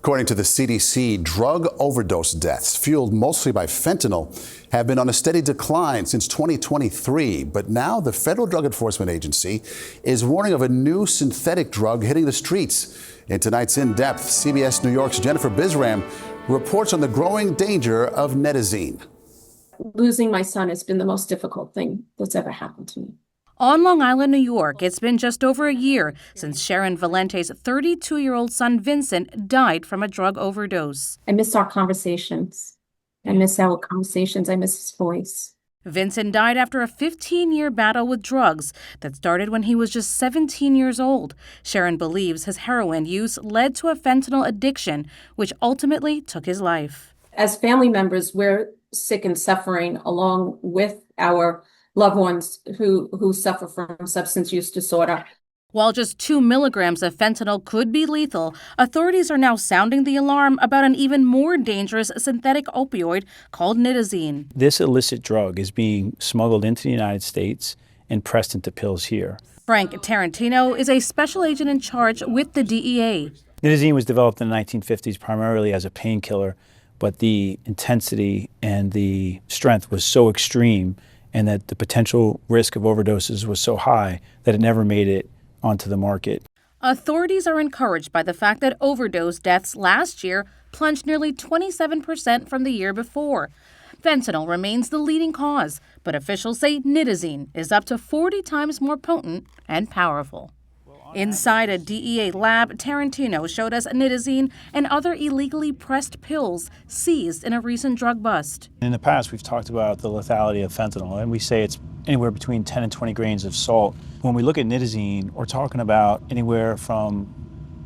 According to the CDC, drug overdose deaths, fueled mostly by fentanyl, have been on a steady decline since 2023. But now the Federal Drug Enforcement Agency is warning of a new synthetic drug hitting the streets. In tonight's In Depth, CBS New York's Jennifer Bisram reports on the growing danger of nitazene. Losing my son has been the most difficult thing that's ever happened to me. On Long Island, New York, it's been just over a year since Sharon Valente's 32-year-old son, Vincent, died from a drug overdose. I miss our conversations. I miss our conversations. I miss his voice. Vincent died after a 15-year battle with drugs that started when he was just 17 years old. Sharon believes his heroin use led to a fentanyl addiction, which ultimately took his life. As family members, we're sick and suffering along with our loved ones who suffer from substance use disorder. While just 2 milligrams of fentanyl could be lethal, authorities are now sounding the alarm about an even more dangerous synthetic opioid called nitazene. This illicit drug is being smuggled into the United States and pressed into pills here. Frank Tarantino is a special agent in charge with the DEA. Nitazene was developed in the 1950s primarily as a painkiller, but the intensity and the strength was so extreme and that the potential risk of overdoses was so high that it never made it onto the market. Authorities are encouraged by the fact that overdose deaths last year plunged nearly 27% from the year before. Fentanyl remains the leading cause, but officials say nitazene is up to 40 times more potent and powerful. Inside a DEA lab, Tarantino showed us nitazene and other illegally pressed pills seized in a recent drug bust. In the past, we've talked about the lethality of fentanyl, and we say it's anywhere between 10 and 20 grains of salt. When we look at nitazene, we're talking about anywhere from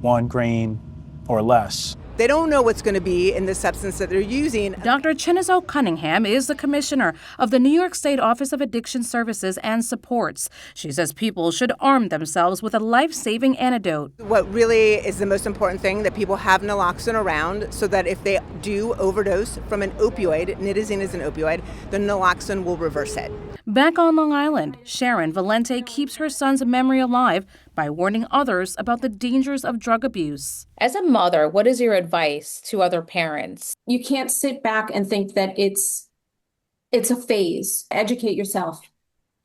1 grain or less. They don't know what's going to be in the substance that they're using. Dr. Chinizo Cunningham is the commissioner of the New York State Office of Addiction Services and Supports. She says people should arm themselves with a life-saving antidote. What really is the most important thing, that people have naloxone around so that if they do overdose from an opioid, nitazene is an opioid, the naloxone will reverse it. Back on Long Island, Sharon Valente keeps her son's memory alive by warning others about the dangers of drug abuse. As a mother, what is your advice to other parents? You can't sit back and think that it's a phase. Educate yourself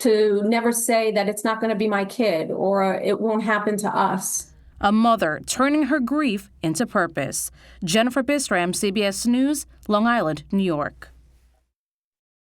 to never say that it's not going to be my kid or it won't happen to us. A mother turning her grief into purpose. Jennifer Bisram, CBS News, Long Island, New York.